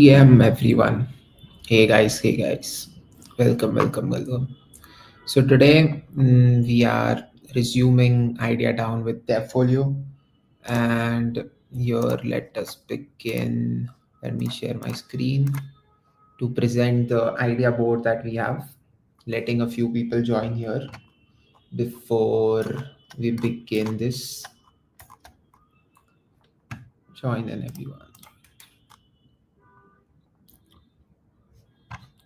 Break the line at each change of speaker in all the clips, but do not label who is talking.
TM everyone. Hey guys. Welcome. So today we are resuming Idea Down with Devfolio, and here let us begin. Let me share my screen to present the idea board that we have, letting a few people join here before we begin this. Join in everyone.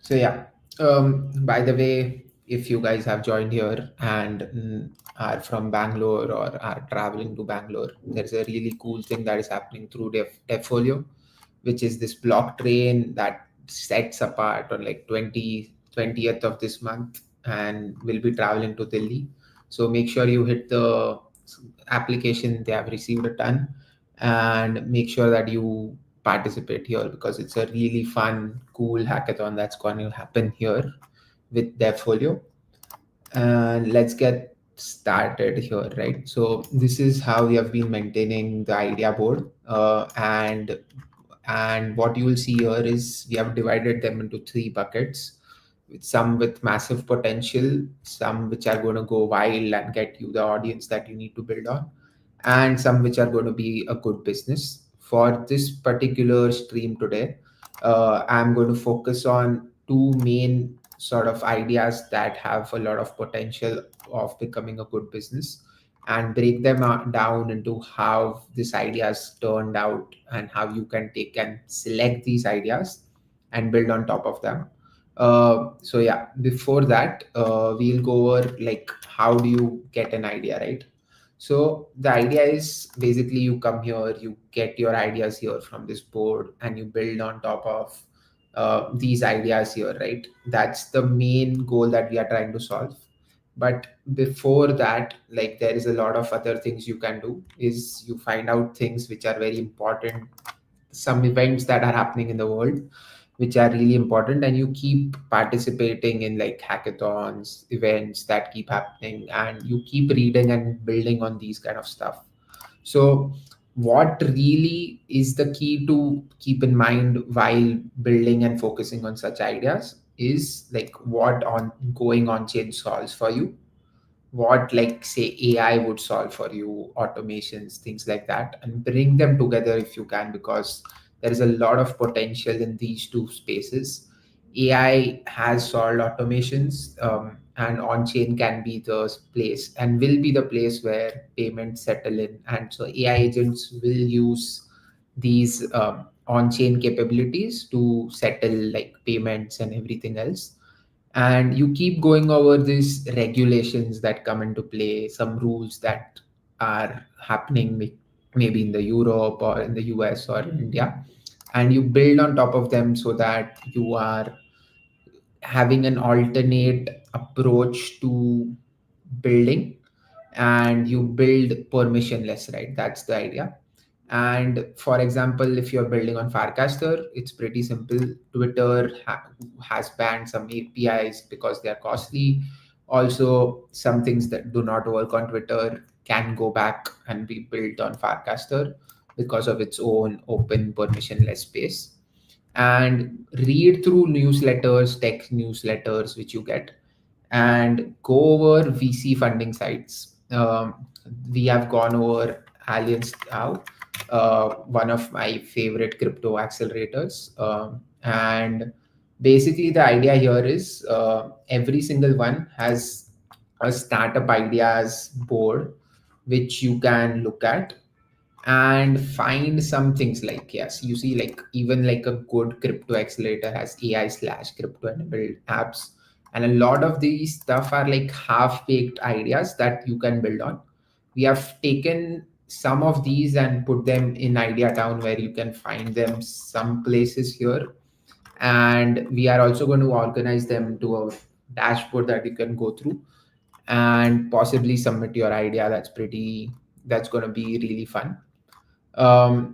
So yeah. By the way, if you guys have joined here and are from Bangalore or are traveling to Bangalore, there's a really cool thing that is happening through Devfolio, which is this block train that sets apart on like 20th of this month and will be traveling to Delhi. So make sure you hit the application. They have received a ton, and make sure that you participate here because it's a really fun, cool hackathon that's going to happen here with Devfolio. And let's get started here, right? So this is how we have been maintaining the idea board, and what you will see here is we have divided them into three buckets, with some with massive potential, some which are going to go wild and get you the audience that you need to build on, and some which are going to be a good business. For this particular stream today, I'm going to focus on two main sort of ideas that have a lot of potential of becoming a good business, and break them down into how this ideas turned out and how you can take and select these ideas and build on top of them. So yeah, before that, we'll go over like how do you get an idea, right? So the idea is basically you come here, you get your ideas here from this board, and you build on top of these ideas here, right? That's the main goal that we are trying to solve. But before that, like there is a lot of other things you can do. Is you find out things which are very important, some events that are happening in the world which are really important, and you keep participating in like hackathons, events that keep happening, and you keep reading and building on these kind of stuff. So what really is the key to keep in mind while building and focusing on such ideas is like what on going on chain solves for you, what like say AI would solve for you, automations, things like that, and bring them together if you can, because there is a lot of potential in these two spaces. AI has solved automations, and on-chain can be the place and will be the place where payments settle in. And so AI agents will use these on-chain capabilities to settle like payments and everything else. And you keep going over these regulations that come into play, some rules that are happening maybe in the Europe or in the US or in India, and you build on top of them so that you are having an alternate approach to building, and you build permissionless, right? That's the idea. And for example, if you're building on Farcaster, it's pretty simple. Twitter has banned some APIs because they are costly. Also, some things that do not work on Twitter can go back and be built on Farcaster because of its own open permissionless space. And read through newsletters, tech newsletters, which you get, and go over VC funding sites. We have gone over Allianz now, one of my favorite crypto accelerators. And basically, the idea here is every single one has a startup ideas board which you can look at and find some things like, yes, you see like even like a good crypto accelerator has AI/crypto enabled apps, and a lot of these stuff are like half baked ideas that you can build on. We have taken some of these and put them in Idea Town, where you can find them some places here, and we are also going to organize them to a dashboard that you can go through and possibly submit your idea. That's going to be really fun.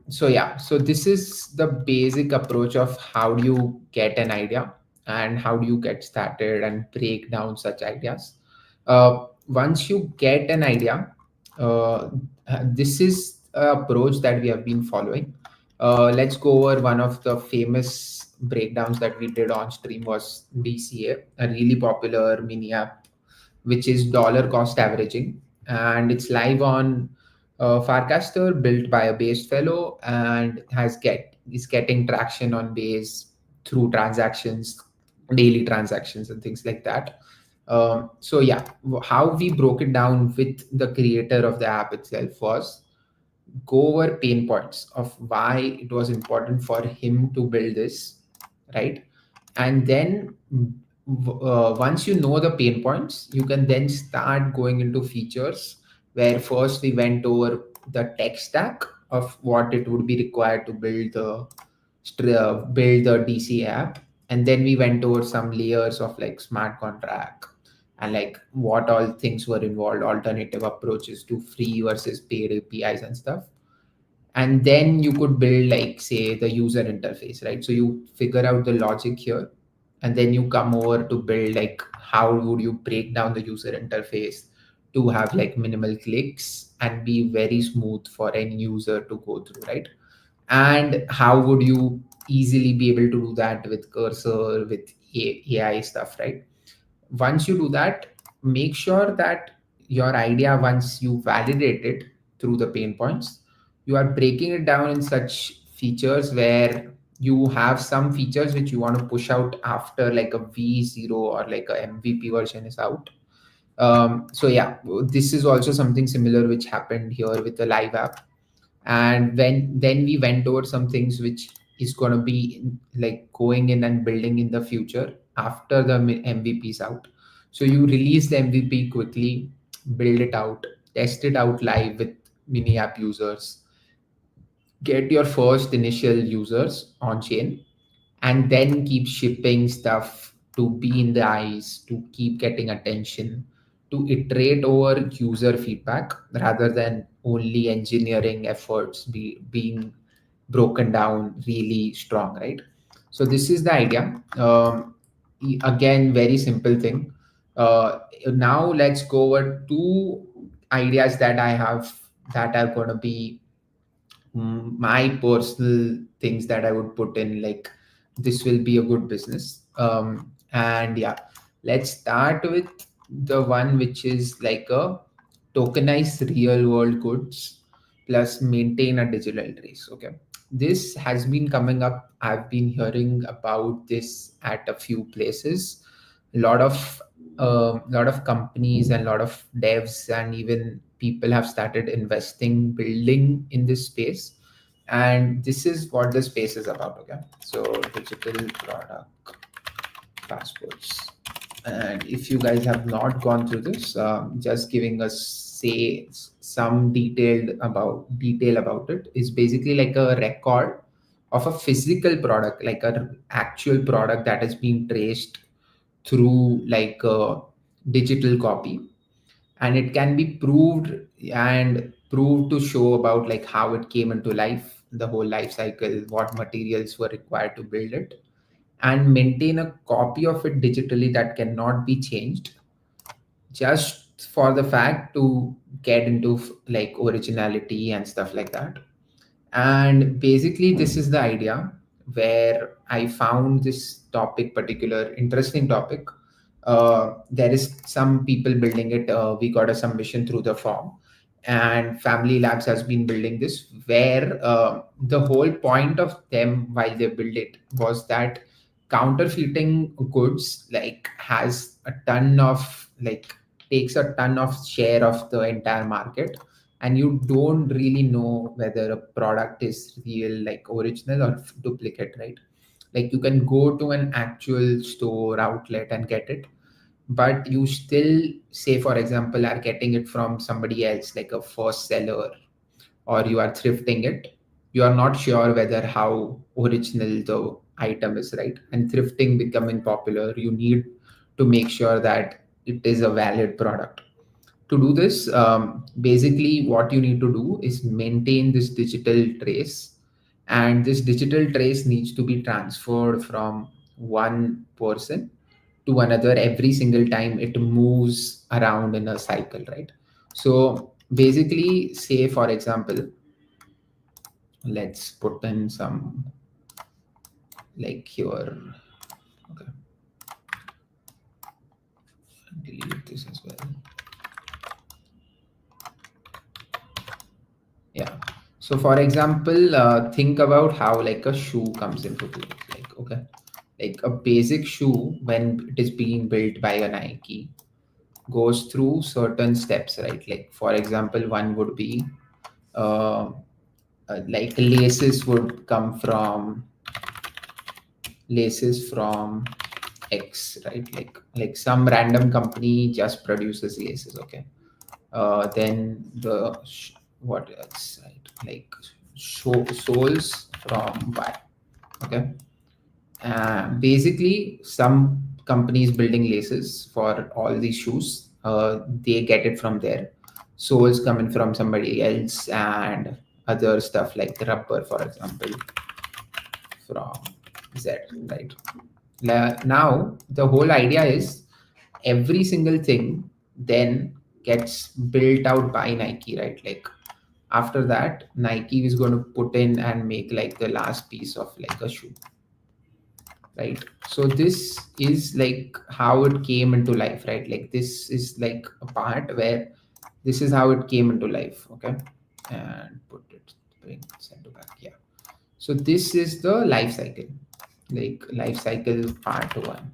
So yeah, so this is the basic approach of how do you get an idea and how do you get started and break down such ideas. Once you get an idea, this is an approach that we have been following. Let's go over one of the famous breakdowns that we did on stream was DCA, a really popular mini app, which is dollar cost averaging, and it's live on Farcaster, built by a Base fellow, and is getting traction on Base through transactions, daily transactions, and things like that. So yeah, how we broke it down with the creator of the app itself was go over pain points of why it was important for him to build this, right? And then once you know the pain points, you can then start going into features, where first we went over the tech stack of what it would be required to build the DC app, and then we went over some layers of like smart contract and like what all things were involved, alternative approaches to free versus paid APIs and stuff. And then you could build like say the user interface, right? So you figure out the logic here, and then you come over to build like how would you break down the user interface to have like minimal clicks and be very smooth for any user to go through, right? And how would you easily be able to do that with cursor, with AI stuff, right? Once you do that, make sure that your idea, once you validate it through the pain points, you are breaking it down in such features where you have some features which you want to push out after like a V0 or like a MVP version is out. So yeah, this is also something similar which happened here with the live app. And then we went over some things which is going to be like going in and building in the future after the MVP is out. So you release the MVP quickly, build it out, test it out live with mini app users, get your first initial users on chain, and then keep shipping stuff to be in the eyes, to keep getting attention, to iterate over user feedback rather than only engineering efforts being broken down really strong, right? So this is the idea. Again, very simple thing. Now let's go over two ideas that I have that are going to be my personal things that I would put in, like this will be a good business. And yeah, let's start with the one which is like a tokenize real world goods plus maintain a digital trace. Okay, this has been coming up. I've been hearing about this at a few places. A lot of companies and a lot of devs and even people have started investing building in this space, and this is what the space is about. Okay, so digital product passports. And if you guys have not gone through this, just giving us say some detail about it is basically like a record of a physical product, like a actual product that has been traced through like a digital copy, and it can be proved to show about like how it came into life, the whole life cycle, what materials were required to build it, and maintain a copy of it digitally that cannot be changed, just for the fact to get into like originality and stuff like that. And basically this is the idea where I found this topic particular interesting topic. There is some people building it. We got a submission through the form, and Family Labs has been building this, where the whole point of them while they build it was that counterfeiting goods like has a ton of like takes a ton of share of the entire market, and you don't really know whether a product is real, like original or duplicate, right? Like you can go to an actual store outlet and get it, but you still, say for example, are getting it from somebody else, like a first seller, or you are thrifting it. You are not sure whether how original the item is, right? And thrifting becoming popular, you need to make sure that it is a valid product. To do this, basically what you need to do is maintain this digital trace, and this digital trace needs to be transferred from one person to another every single time it moves around in a cycle, right? So basically, say for example, Let's put in some like here. Okay, delete this as well. Yeah. So for example, think about how like a shoe comes into play. Like, okay, like a basic shoe when it is being built by a Nike goes through certain steps, right? Like for example, one would be uh, like laces from X, right? Like some random company just produces laces, okay? Then what else, right? Like soles from Y, okay? Basically, some companies building laces for all these shoes, they get it from there. Soles coming from somebody else, and other stuff like rubber, for example, from Z, right? Now, the whole idea is every single thing then gets built out by Nike, right? Like after that, Nike is going to put in and make like the last piece of like a shoe, right? So this is like how it came into life, right? Like this is like a part where this is how it came into life, okay? And bring send to back, yeah. So this is the life cycle, like life cycle part one.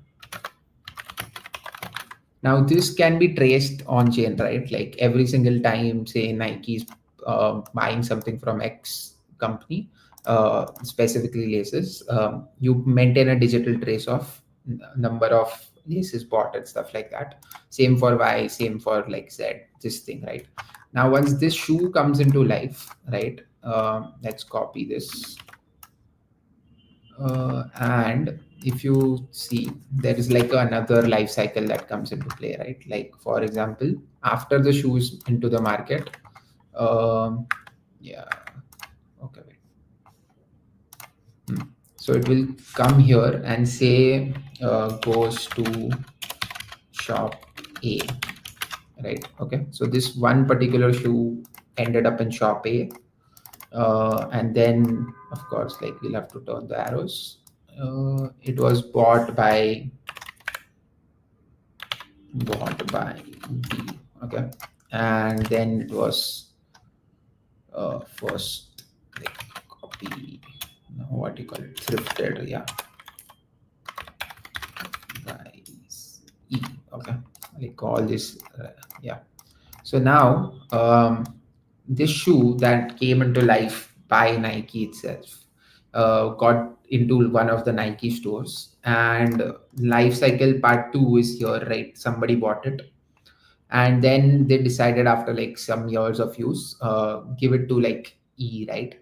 Now this can be traced on chain, right? Like every single time, say Nike's buying something from X company, specifically laces, you maintain a digital trace of number of laces bought and stuff like that. Same for Y, same for like Z, this thing, right? Now once this shoe comes into life, right? Let's copy this and if you see, there is like another life cycle that comes into play, right? Like for example, after the shoes into the market, um, yeah, okay, wait. So it will come here and say goes to shop A, right? Okay, so this one particular shoe ended up in shop A, and then of course, like we'll have to turn the arrows. It was bought by B. Okay, and then it was first like copy. No, what do you call it? Thrifted. Yeah, by E. Okay, like all this. Yeah. So now this shoe that came into life by Nike itself got into one of the Nike stores, and life cycle part two is here, right? Somebody bought it, and then they decided after like some years of use, give it to like E, right?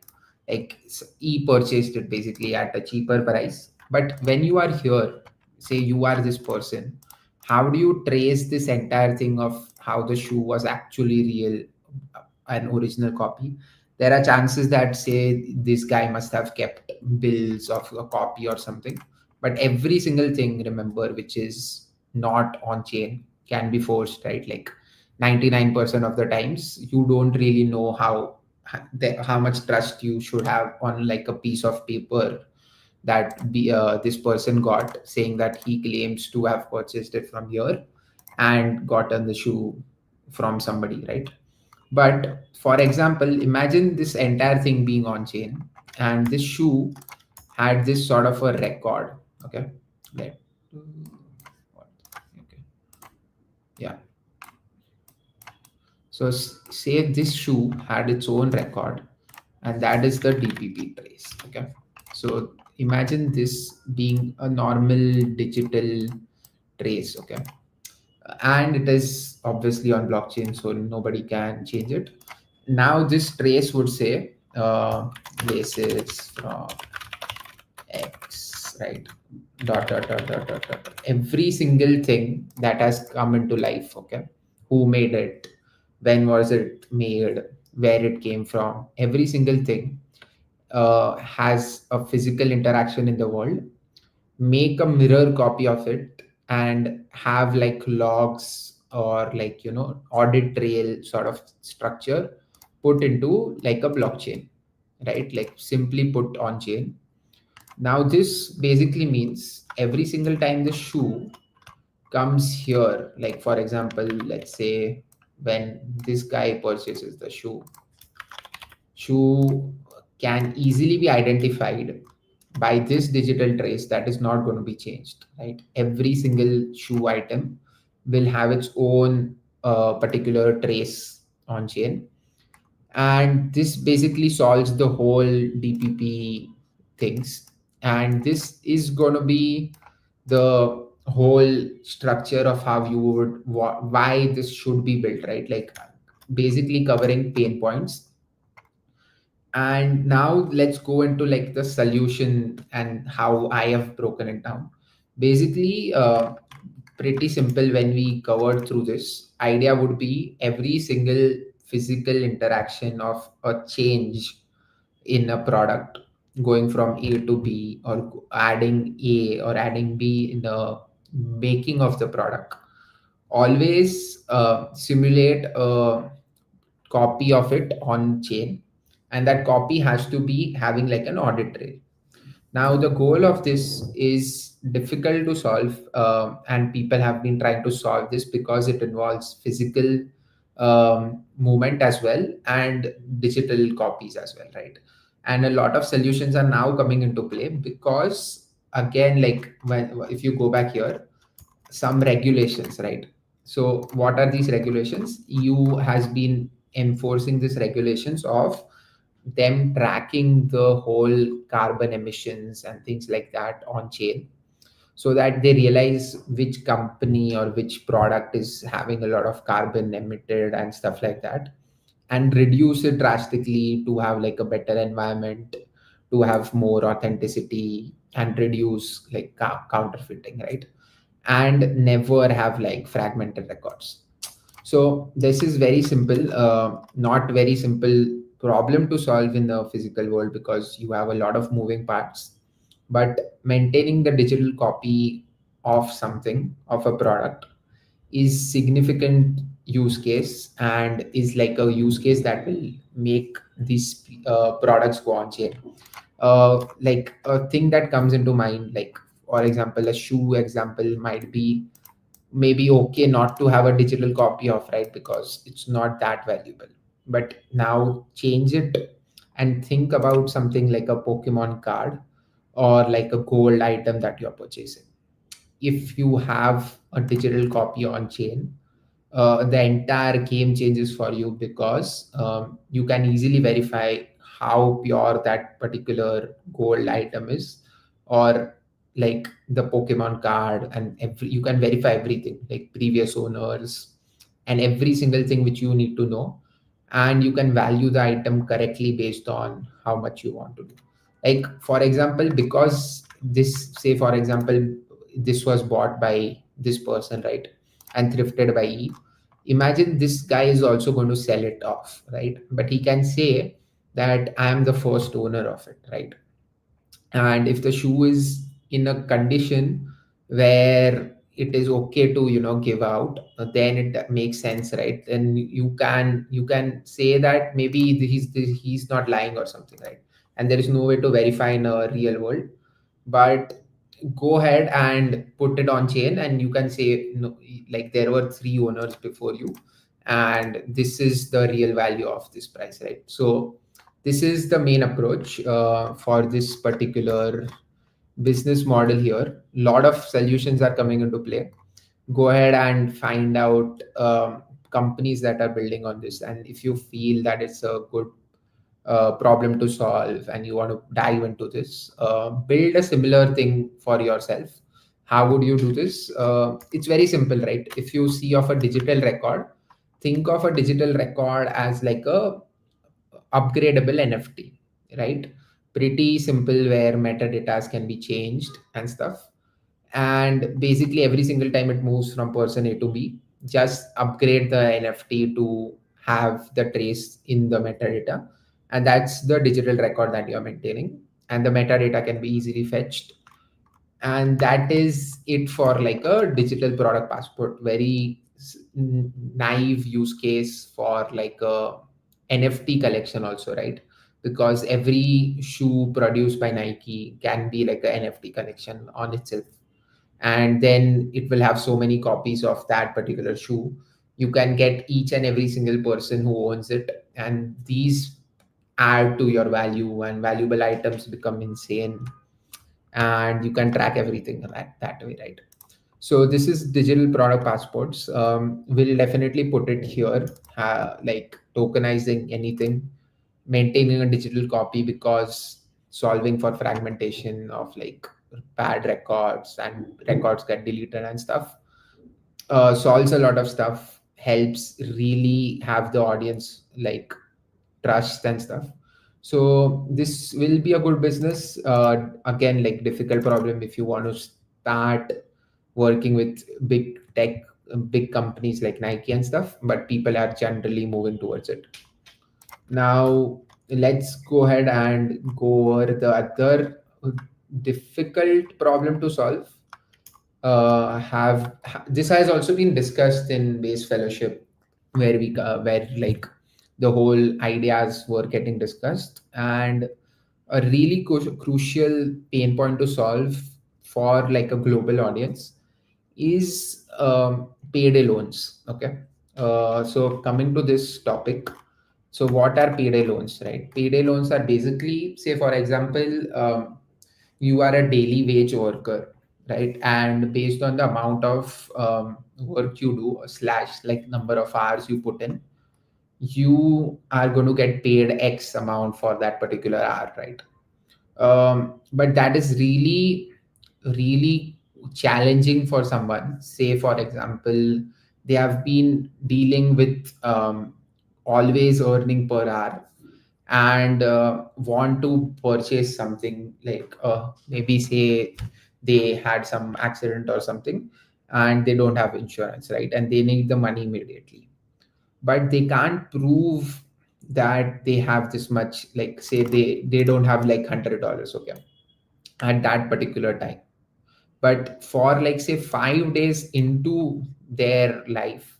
Like E purchased it basically at a cheaper price. But when you are here, say you are this person, how do you trace this entire thing of how the shoe was actually real, an original copy? There are chances that say this guy must have kept bills of a copy or something, but every single thing, remember, which is not on chain can be forced, right? Like 99% of the times you don't really know how much trust you should have on like a piece of paper that this person got saying that he claims to have purchased it from here and gotten the shoe from somebody, right? But for example, imagine this entire thing being on chain and this shoe had this sort of a record, okay? Let what? Okay, yeah. So say this shoe had its own record, and that is the DPP trace. Okay. So imagine this being a normal digital trace. Okay. And it is obviously on blockchain, so nobody can change it. Now this trace would say basis from X, right? Dot. Every single thing that has come into life, okay? Who made it? When was it made? Where it came from? Every single thing has a physical interaction in the world. Make a mirror copy of it and have like logs or like, audit trail sort of structure put into like a blockchain. right? Like simply put on chain. Now this basically means every single time the shoe comes here, like for example, let's say when this guy purchases the shoe can easily be identified by this digital trace that is not going to be changed, right? Every single shoe item will have its own particular trace on chain, and this basically solves the whole DPP things. And this is going to be the whole structure of how you would why this should be built, right? Like basically covering pain points. And now let's go into like the solution and how I have broken it down. Basically, pretty simple. When we covered through this idea would be every single physical interaction of a change in a product going from A to B, or adding A or adding B in the making of the product, always simulate a copy of it on chain, and that copy has to be having like an audit trail. Now the goal of this is difficult to solve, and people have been trying to solve this because it involves physical movement as well and digital copies as well, right? And a lot of solutions are now coming into play because, again, like when if you go back here, some regulations, right? So what are these regulations? EU has been enforcing these regulations of them tracking the whole carbon emissions and things like that on chain, so that they realize which company or which product is having a lot of carbon emitted and stuff like that, and reduce it drastically to have like a better environment, to have more authenticity and reduce like counterfeiting, right? And never have like fragmented records. So this is very simple, not very simple problem to solve in the physical world because you have a lot of moving parts. But maintaining the digital copy of something, of a product, is significant use case, and is like a use case that will make these products go on chain. Like a thing that comes into mind, like for example, a shoe example might be maybe okay not to have a digital copy of, right? Because it's not that valuable. But now change it and think about something like a Pokemon card or like a gold item that you're purchasing. If you have a digital copy on chain, the entire game changes for you because you can easily verify how pure that particular gold item is, or like the Pokemon card, and you can verify everything like previous owners and every single thing which you need to know, and you can value the item correctly based on how much you want to do. Like for example, because this, say for example, this was bought by this person, right, and thrifted by E. Imagine this guy is also going to sell it off, right? But he can say that I am the first owner of it, right? And if the shoe is in a condition where it is okay to give out, then it makes sense, right? Then you can say that maybe he's not lying or something, right? And there is no way to verify in a real world. But go ahead and put it on chain, and you can say, no, like there were three owners before you, and this is the real value of this price, right? So this is the main approach for this particular business model here. Lot of solutions are coming into play. Go ahead and find out companies that are building on this, and if you feel that it's a good problem to solve and you want to dive into this, build a similar thing for yourself. How would you do this? It's very simple, right? If you see of a digital record, think of a digital record as like a upgradable NFT, right? Pretty simple, where metadata can be changed and stuff. And basically, every single time it moves from person A to B, just upgrade the NFT to have the trace in the metadata. And that's the digital record that you're maintaining. And the metadata can be easily fetched. And that is it for like a digital product passport. Very naive use case for like a NFT collection also, right? because every shoe produced by Nike can be like an NFT collection on itself. And then it will have so many copies of that particular shoe. You can get each and every single person who owns it, and these add to your value, and valuable items become insane, and you can track everything that way, right? So this is digital product passports. We'll definitely put it here, like tokenizing anything, maintaining a digital copy, because solving for fragmentation of like bad records and records get deleted and stuff, solves a lot of stuff, helps really have the audience like trust and stuff. So this will be a good business. Again, like difficult problem if you want to start working with big tech, big companies like Nike and stuff, but people are generally moving towards it. Now, let's go ahead and go over the other difficult problem to solve. This has also been discussed in base fellowship, where where like the whole ideas were getting discussed, and a really crucial pain point to solve for like a global audience is payday loans. Okay, so coming to this topic, so what are payday loans, right? Payday loans are basically, say for example, you are a daily wage worker, right? And based on the amount of work you do slash like number of hours you put in, you are going to get paid X amount for that particular hour, right? But that is really, really challenging for someone. Say, for example, they have been dealing with always earning per hour, and want to purchase something like maybe say they had some accident or something, and they don't have insurance, right? And they need the money immediately, but they can't prove that they have this much, like say they don't have like $100, okay, at that particular time. But for like say 5 days into their life,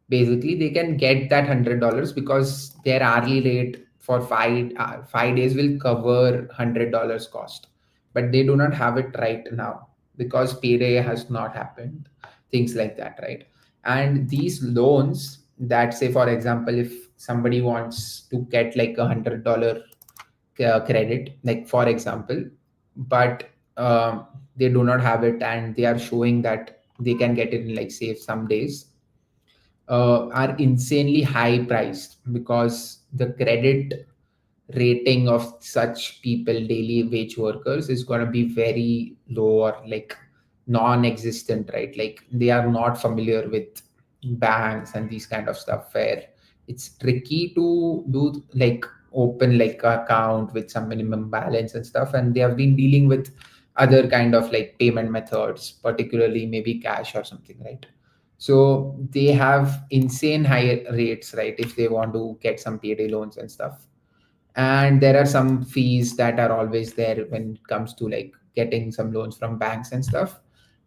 basically they can get that $100, because their hourly rate for 5 days will cover $100 cost. But they do not have it right now because payday has not happened, things like that, right? And these loans, that say for example, if somebody wants to get like $100 credit, like for example, but they do not have it, and they are showing that they can get it in like say some days, are insanely high priced, because the credit rating of such people, daily wage workers, is going to be very low or like non-existent, right? Like they are not familiar with banks and these kind of stuff, where it's tricky to do like open like account with some minimum balance and stuff, and they have been dealing with other kind of like payment methods, particularly maybe cash or something, right? So they have insane high rates, right, if they want to get some payday loans and stuff. And there are some fees that are always there when it comes to like getting some loans from banks and stuff.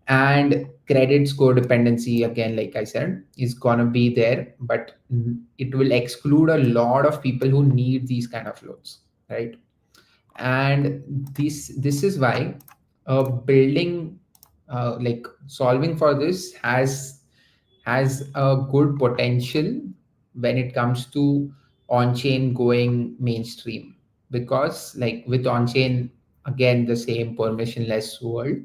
And credit score dependency, again, like I said, is gonna be there, but it will exclude a lot of people who need these kind of loans, right? And this is why building like solving for this has a good potential when it comes to on-chain going mainstream, because like with on-chain, again, the same permissionless world,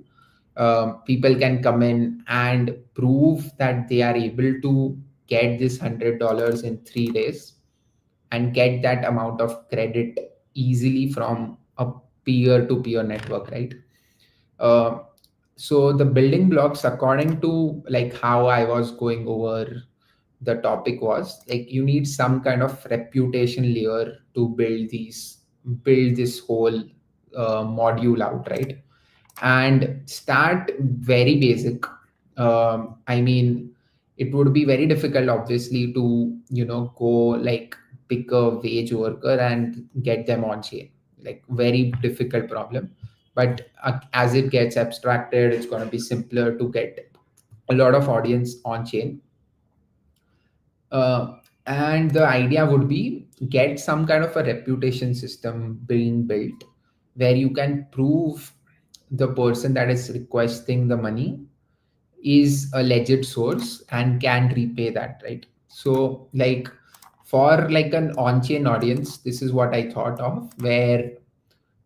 people can come in and prove that they are able to get this $100 in 3 days, and get that amount of credit easily from a peer-to-peer network, right? uh, so the building blocks, according to like how I was going over the topic, was like you need some kind of reputation layer to build this whole module out, right? And start very basic. I mean, it would be very difficult obviously to go like pick a wage worker and get them on chain, like very difficult problem. But as it gets abstracted, it's going to be simpler to get a lot of audience on chain. And the idea would be get some kind of a reputation system being built where you can prove the person that is requesting the money is a legit source and can repay that, right? So like for like an on-chain audience, this is what I thought of, where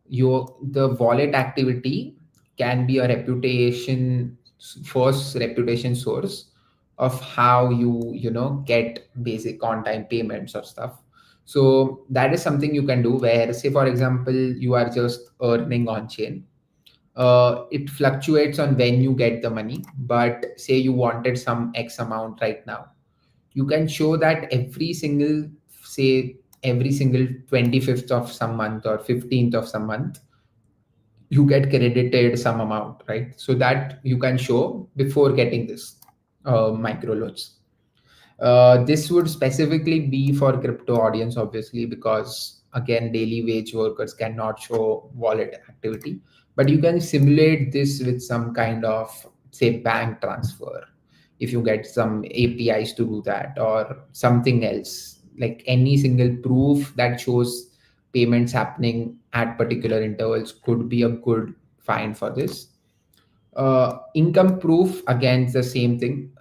your the wallet activity can be a reputation first reputation source of how you get basic on-time payments or stuff. So that is something you can do, where say for example you are just earning on chain. It fluctuates on when you get the money, but say you wanted some x amount right now, you can show that every single, say every single 25th of some month or 15th of some month, you get credited some amount, right? So that you can show before getting this micro loans. This would specifically be for crypto audience, obviously, because again, daily wage workers cannot show wallet activity. But you can simulate this with some kind of, say, bank transfer. If you get some APIs to do that, or something else, like any single proof that shows payments happening at particular intervals could be a good find for this. Income proof, again, it's the same thing.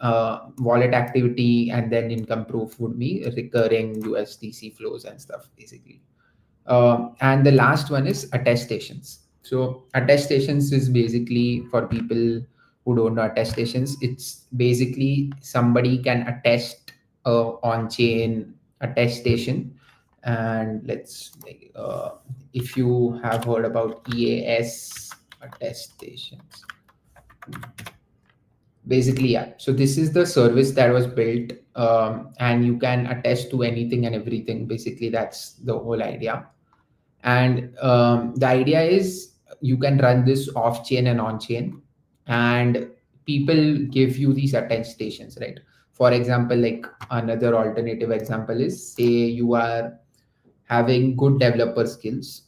Wallet activity and then income proof would be recurring USDC flows and stuff, basically. And the last one is attestations. So attestations is basically for people who don't know attestations. It's basically somebody can attest on-chain attestation. And if you have heard about EAS attestations, basically, yeah. So this is the service that was built, and you can attest to anything and everything. Basically, that's the whole idea. And the idea is you can run this off chain and on chain, and people give you these attestations, right? For example, like another alternative example is, say you are having good developer skills.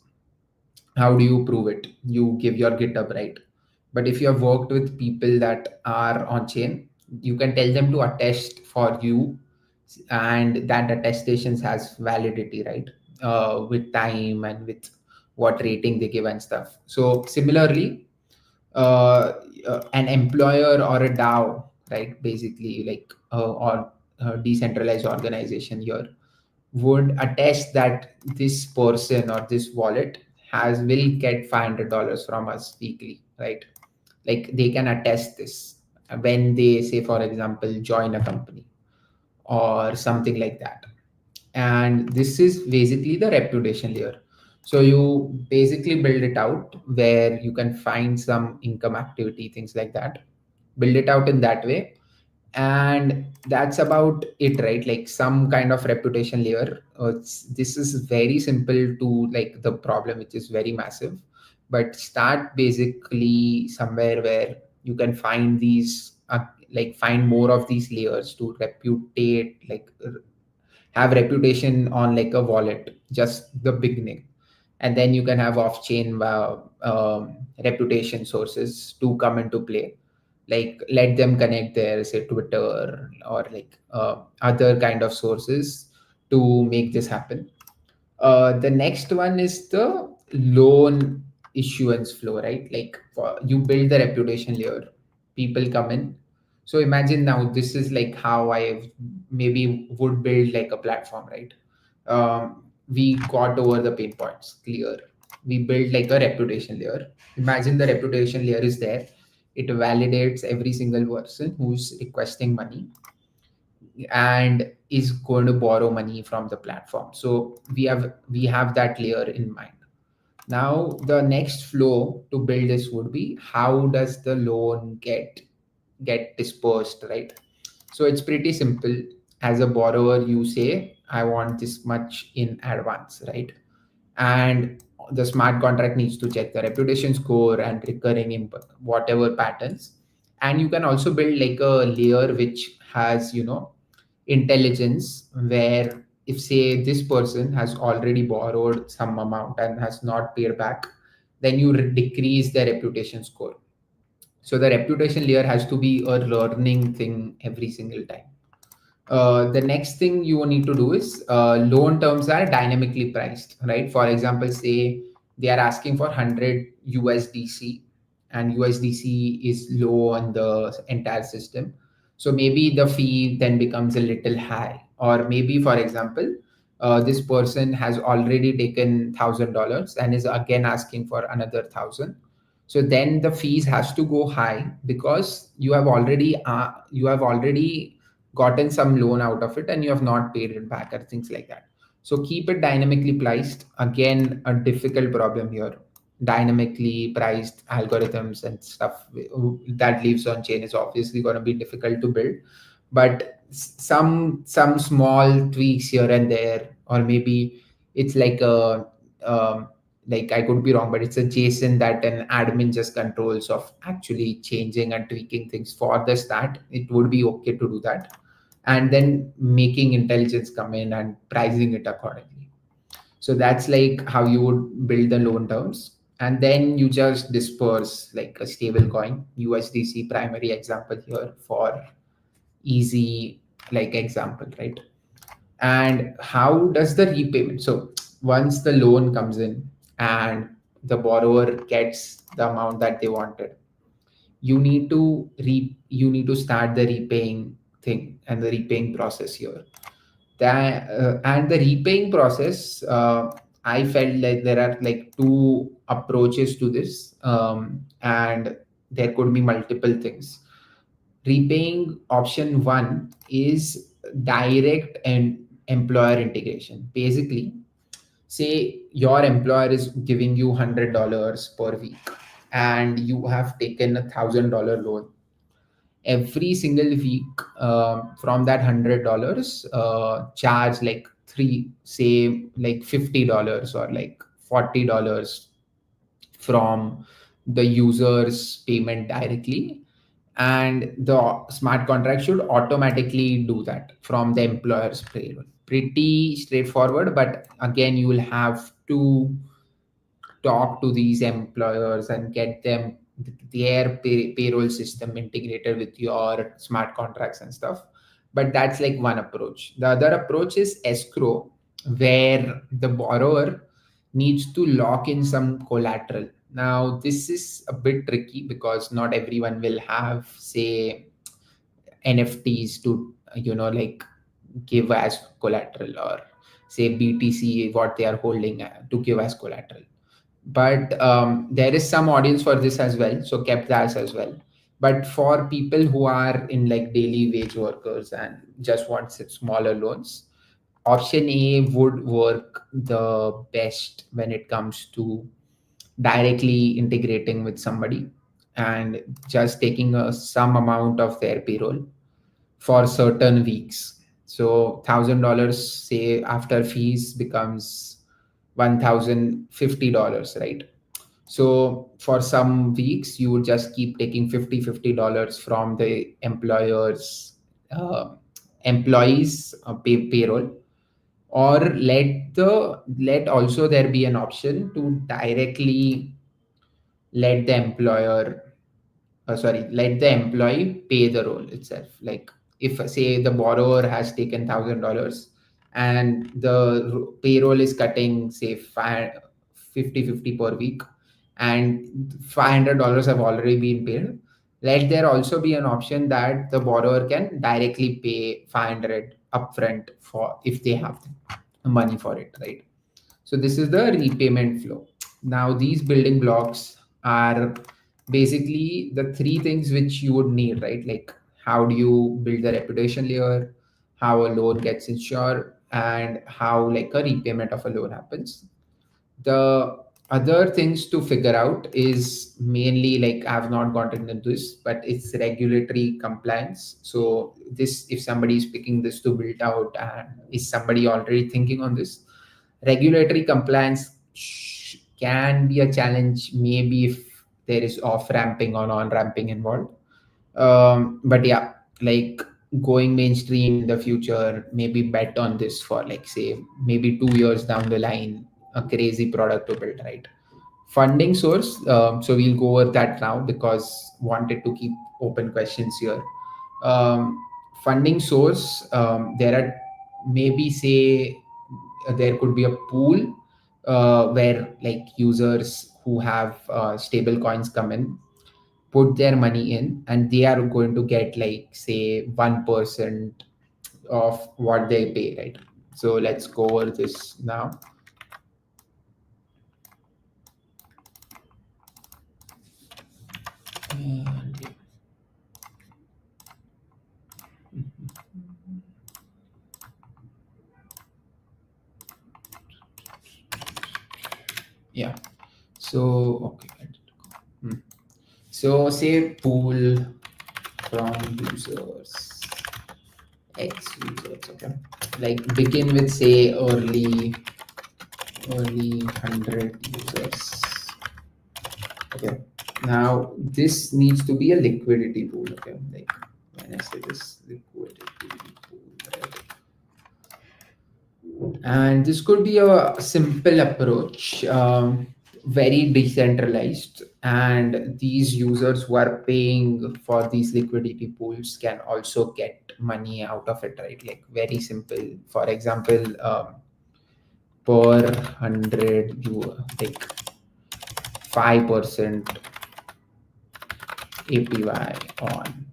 How do you prove it? You give your GitHub, right? But if you have worked with people that are on chain, you can tell them to attest for you, and that attestations has validity, right? With time and with what rating they give and stuff. So similarly, an employer or a DAO, right? Basically, like or a decentralized organization here would attest that this person or this wallet has will get $500 from us weekly, right? Like they can attest this when they, say for example, join a company or something like that. And this is basically the reputation layer. So you basically build it out where you can find some income activity, things like that, build it out in that way. And that's about it, right? Like some kind of reputation layer. This is very simple to like the problem, which is very massive. But start basically somewhere where you can find these like find more of these layers to reputate, like have reputation on like a wallet, just the beginning. And then you can have off-chain reputation sources to come into play, like let them connect their, say, Twitter or like other kind of sources to make this happen. The next one is the loan issuance flow, right? Like you build the reputation layer, people come in. So imagine now this is like how I maybe would build like a platform, right? We got over the pain points, clear. We build like a reputation layer. Imagine the reputation layer is there. It validates every single person who's requesting money and is going to borrow money from the platform. So we have that layer in mind. Now the next flow to build this would be, how does the loan get dispersed, right? So it's pretty simple. As a borrower, you say, I want this much in advance, right? And the smart contract needs to check the reputation score and recurring input, whatever patterns. And you can also build like a layer which has, intelligence, where if say this person has already borrowed some amount and has not paid back, then you decrease the reputation score. So the reputation layer has to be a learning thing every single time. The next thing you need to do is loan terms are dynamically priced, right? For example, say they are asking for 100 USDC, and USDC is low on the entire system. So maybe the fee then becomes a little high. Or maybe, for example, this person has already taken $1,000 and is again asking for another 1,000. So then the fees has to go high because you have already gotten some loan out of it and you have not paid it back or things like that. So keep it dynamically priced. Again, a difficult problem here. Dynamically priced algorithms and stuff that lives on chain is obviously going to be difficult to build, but some small tweaks here and there, or maybe it's like a like I could be wrong, but it's a JSON that an admin just controls of actually changing and tweaking things for the stat. It would be okay to do that, and then making intelligence come in and pricing it accordingly. So that's like how you would build the loan terms. And then you just disperse like a stable coin, USDC primary example here for easy like example, right? And how does the repayment? So once the loan comes in and the borrower gets the amount that they wanted, you need to start the repaying thing and the repaying process here. That and the repaying process, I felt like there are like two approaches to this, and there could be multiple things. Repaying option one is direct and employer integration. Basically, say your employer is giving you $100 per week and you have taken $1,000 loan. Every single week, from that $100, charge like three, say like $50 or like $40 from the user's payment directly, and the smart contract should automatically do that from the employer's payroll. Pretty straightforward, but again, you will have to talk to these employers and get them their payroll system integrated with your smart contracts and stuff. But that's like one approach. The other approach is escrow, where the borrower needs to lock in some collateral. Now this is a bit tricky because not everyone will have, say, NFTs to like give as collateral, or say BTC what they are holding to give as collateral. But there is some audience for this as well, so kept that as well. But for people who are in like daily wage workers and just want smaller loans, option A would work the best when it comes to directly integrating with somebody and just taking some amount of their payroll for certain weeks. So $1,000, say after fees, becomes $1,050, right? So for some weeks, you would just keep taking $50 from the uh, employees payroll, or let also there be an option to directly let the employer let the employee pay the role itself. Like if say the borrower has taken $1,000 and the payroll is cutting say 50 per week, and $500 have already been paid, let there also be an option that the borrower can directly pay 500 upfront for if they have the money for it, right? So this is the repayment flow. Now these building blocks are basically the three things which you would need, right? Like how do you build the reputation layer, how a loan gets insured, and how like a repayment of a loan happens. The other things to figure out is mainly like I've not gotten into this, but it's regulatory compliance. So this, if somebody is picking this to build out, and is somebody already thinking on this, regulatory compliance can be a challenge, maybe if there is off ramping or on ramping involved. But yeah, like going mainstream in the future, maybe bet on this for like say maybe 2 years down the line, a crazy product to build, right? Funding source. So we'll go over that now because wanted to keep open questions here. Um, funding source, there are maybe say there could be a pool where like users who have stable coins come in, put their money in, and they are going to get like say 1% of what they pay, right? So let's go over this now. And yeah, so okay. Hmm. So say pool from users, X users, okay. Like begin with say early 100 users. Okay. Now this needs to be a liquidity pool. Okay. Like when I say this liquidity pool, right? And this could be a simple approach, very decentralized. And these users who are paying for these liquidity pools can also get money out of it, right? Like very simple. For example, per 100 you like 5% APY on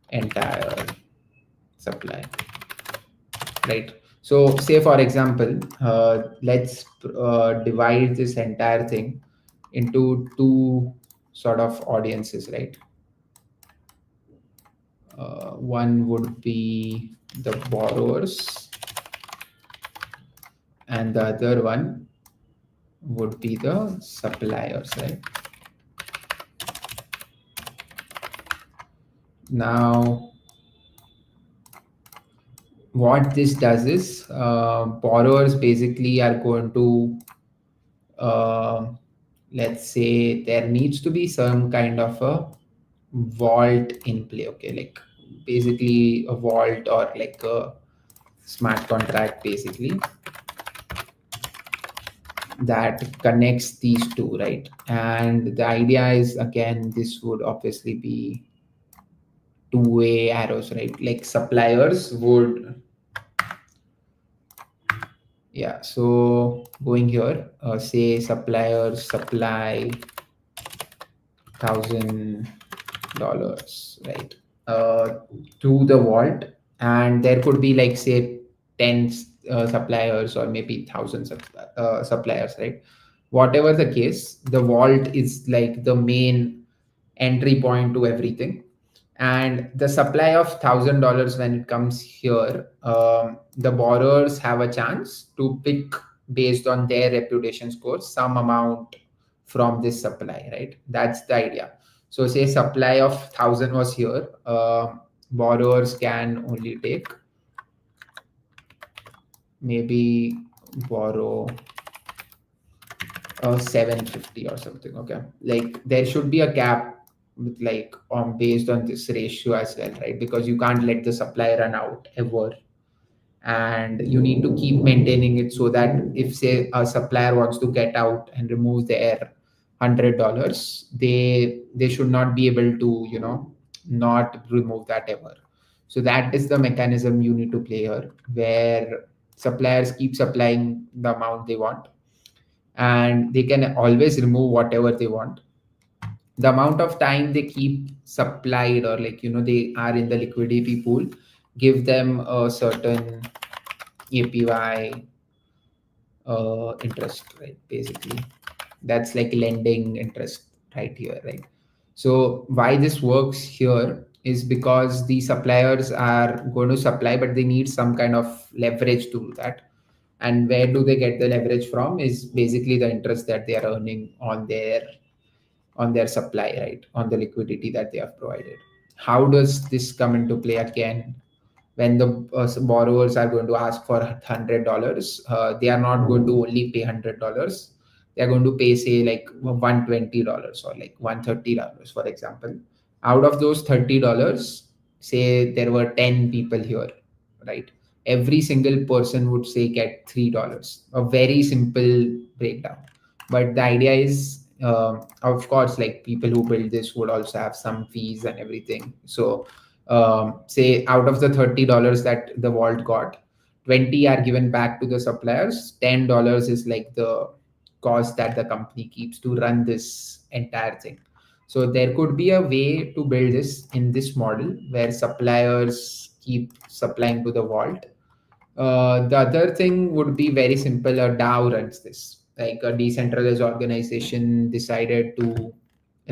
entire supply, right? So say for example, let's divide this entire thing into two sort of audiences, right? One would be the borrowers, and the other one would be the suppliers, right? Now what this does is borrowers basically are going to uh, let's say there needs to be some kind of a vault in play, okay, like basically a vault or like a smart contract basically that connects these two, right? And the idea is again this would obviously be two-way arrows, right? Like suppliers would, yeah, so going here, say suppliers supply $1,000, right? To the vault, and there could be like say 10 suppliers or maybe thousands of suppliers, right? Whatever the case, the vault is like the main entry point to everything. And the supply of $1,000 when it comes here, the borrowers have a chance to pick based on their reputation score some amount from this supply, right? That's the idea. So say supply of 1,000 was here, borrowers can only take maybe borrow 750 or something. Okay, like there should be a cap with like on based on this ratio as well, right? Because you can't let the supply run out ever, and you need to keep maintaining it so that if say a supplier wants to get out and remove their $100, they should not be able to not remove that ever. So that is the mechanism you need to play here, where suppliers keep supplying the amount they want, and they can always remove whatever they want. The amount of time they keep supplied, or like they are in the liquidity pool, give them a certain APY interest, right? Basically, that's like lending interest right here, right? So why this works here is because the suppliers are going to supply, but they need some kind of leverage to do that. And where do they get the leverage from is basically the interest that they are earning on their supply, right? On the liquidity that they have provided. How does this come into play again? When the borrowers are going to ask for $100, they are not going to only pay $100. They are going to pay say like $120 or like $130, for example. Out of those $30, say there were 10 people here, right? Every single person would say get $3. A very simple breakdown. But the idea is, of course, like people who build this would also have some fees and everything. So Say out of the $30 that the vault got, 20 are given back to the suppliers. $10 is like the cost that the company keeps to run this entire thing. So there could be a way to build this in this model where suppliers keep supplying to the vault. The other thing would be very simple. A DAO runs this. Like a decentralized organization decided to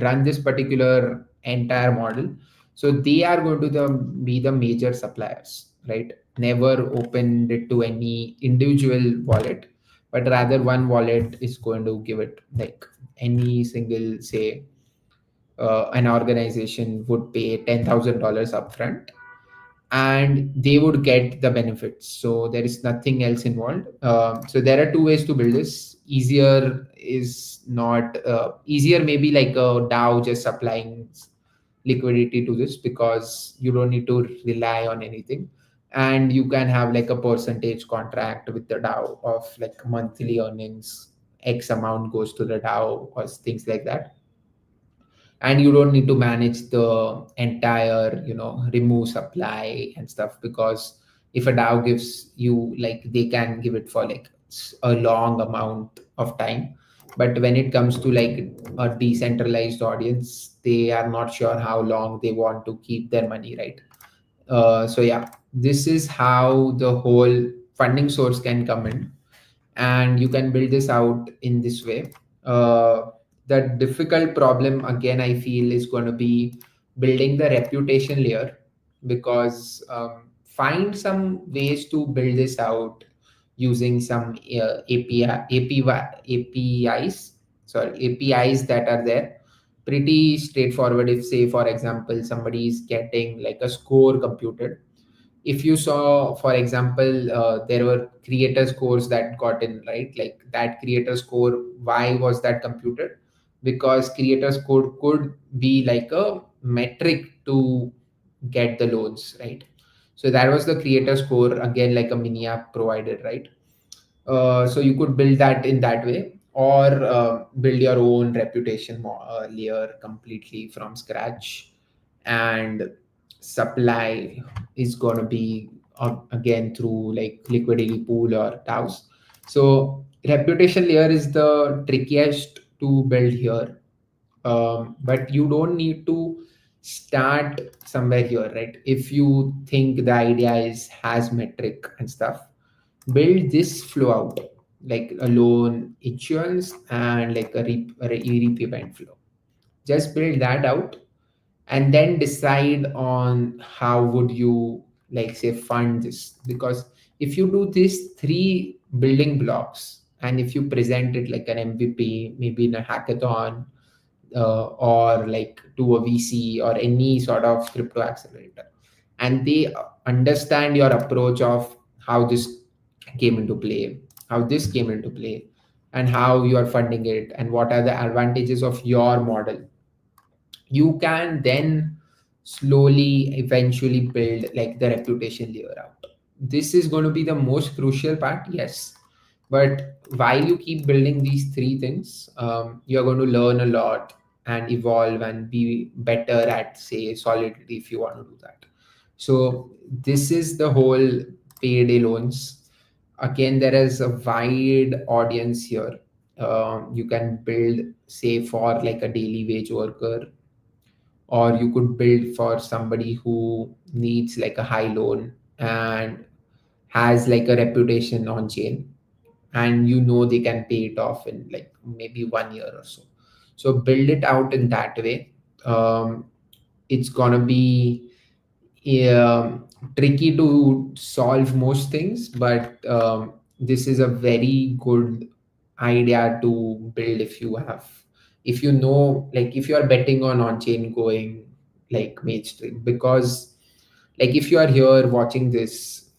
run this particular entire model. So they are going to be the major suppliers, right? Never opened it to any individual wallet, but rather one wallet is going to give it, like any single, say, an organization would pay $10,000 upfront and they would get the benefits. So there is nothing else involved. So there are two ways to build this. Easier is not easier, maybe like a DAO just supplying liquidity to this because you don't need to rely on anything. And you can have like a percentage contract with the DAO of like monthly earnings, X amount goes to the DAO or things like that, and you don't need to manage the entire, remove supply and stuff, because if a DAO gives you, like, they can give it for like a long amount of time, but when it comes to like a decentralized audience, they are not sure how long they want to keep their money, right? So yeah, this is how the whole funding source can come in, and you can build this out in this way. The difficult problem, again, I feel is going to be building the reputation layer, because find some ways to build this out using some APIs, APIs that are there. Pretty straightforward. If, say, for example, somebody is getting like a score computed, if you saw, for example, there were creator scores that got in, right? Like that creator score, why was that computed? Because creator score could be like a metric to get the loans, right? So that was the creator score, again, like a mini app provided, right? So you could build that in that way, or build your own reputation layer completely from scratch, and supply is going to be again through like liquidity pool or DAOs. So reputation layer is the trickiest to build here, but you don't need to start somewhere here, right? If you think the idea is has metric and stuff, build this flow out, like a loan issuance and like a repayment flow. Just build that out, and then decide on how would you, like, say, fund this. Because if you do these three building blocks, and if you present it like an MVP, maybe in a hackathon, or like to a VC or any sort of crypto accelerator, and they understand your approach of how this came into play, how this came into play, and how you are funding it, and what are the advantages of your model, you can then slowly eventually build like the reputation layer out. This is going to be the most crucial part, yes, but while you keep building these three things, you're going to learn a lot and evolve and be better at, say, solidity, if you want to do that. So this is the whole payday loans. Again, there is a wide audience here. You can build, say, for like a daily wage worker, or you could build for somebody who needs like a high loan and has like a reputation on chain, and they can pay it off in like maybe 1 year or so. So build it out in that way. It's gonna be tricky to solve most things, but this is a very good idea to build. If you know, like, if you are betting on chain going like mainstream, because like if you are here watching this,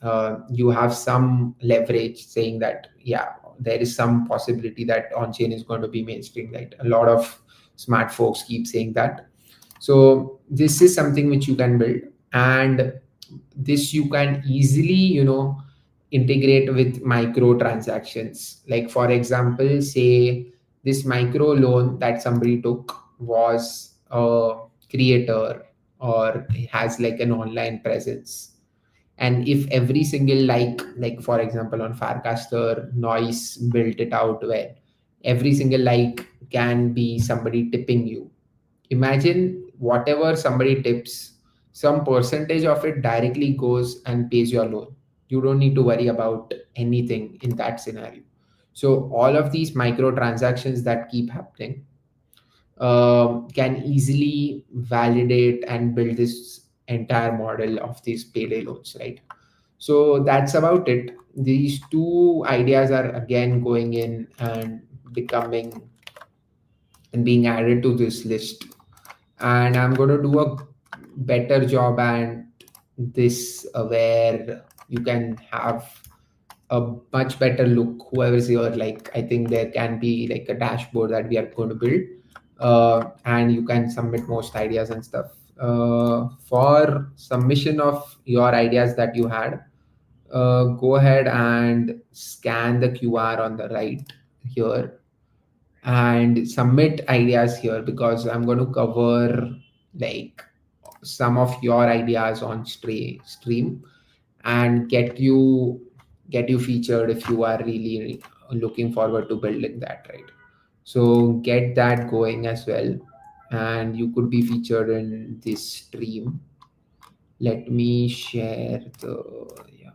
you have some leverage saying that, yeah, there is some possibility that on chain is going to be mainstream, right? A lot of smart folks keep saying that. So this is something which you can build, and this you can easily, integrate with micro transactions. Like, for example, say this micro loan that somebody took was a creator, or has like an online presence. And if every single like for example on Farcaster, Noise built it out where every single like can be somebody tipping you. Imagine whatever somebody tips, some percentage of it directly goes and pays your loan. You don't need to worry about anything in that scenario. So all of these micro transactions that keep happening can easily validate and build this entire model of these payday loans, right? So that's about it. These two ideas are again going in and becoming and being added to this list. And I'm going to do a better job and this where you can have a much better look. Whoever's here, like I think there can be like a dashboard that we are going to build, and you can submit most ideas and stuff. For submission of your ideas that you had, go ahead and scan the QR on the right here and submit ideas here, because I'm going to cover like some of your ideas on stream and get you featured if you are really looking forward to building that, right? So get that going as well, and you could be featured in this stream. Let me share the yeah.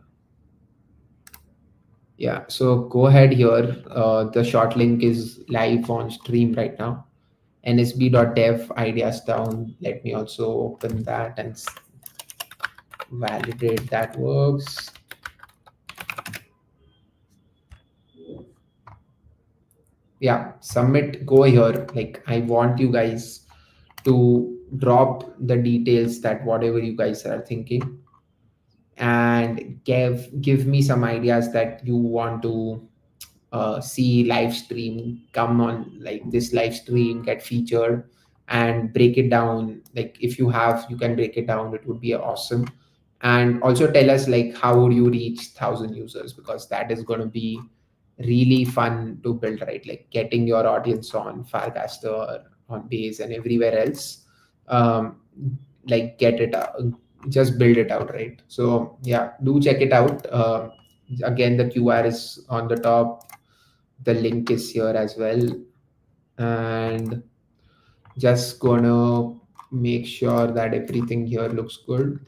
Yeah, so go ahead here. The short link is live on stream right now. nsb.dev ideas down. Let me also open that and validate that works. Yeah, submit, go here. Like I want you guys to drop the details that whatever you guys are thinking, and give me some ideas that you want to see live stream come on, like this live stream get featured, and break it down. Like if you have, you can break it down, it would be awesome. And also tell us like how would you reach 1,000 users, because that is going to be really fun to build, right? Like getting your audience on Farcaster, on Base and everywhere else. um, like get it out, just build it out, right? So yeah, do check it out. Again, the QR is on the top, the link is here as well, and just gonna make sure that everything here looks good.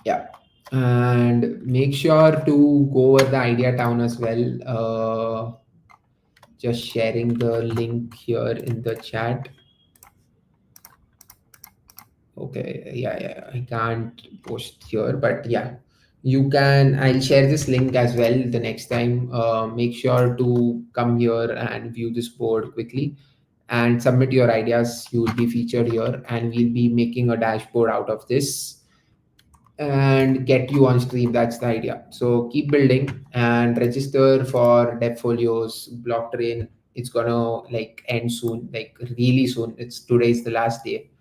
Yeah, and make sure to go over the idea town as well. Just sharing the link here in the chat. Okay, yeah, I can't post here, but yeah, you can. I'll share this link as well the next time. Make sure to come here and view this board quickly and submit your ideas. You will be featured here, and we'll be making a dashboard out of this and get you on stream. That's the idea. So keep building and register for Devfolio's block train. It's gonna like end soon, like really soon. It's today's the last day.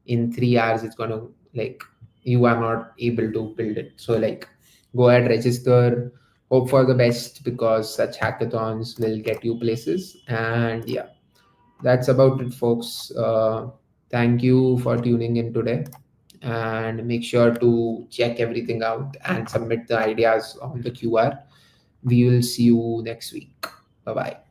In 3 hours it's going to like, you are not able to build it. So like go ahead, register, hope for the best, because such hackathons will get you places. And yeah, that's about it, folks. Thank you for tuning in today, and make sure to check everything out and submit the ideas on the QR. We will see you next week. Bye bye.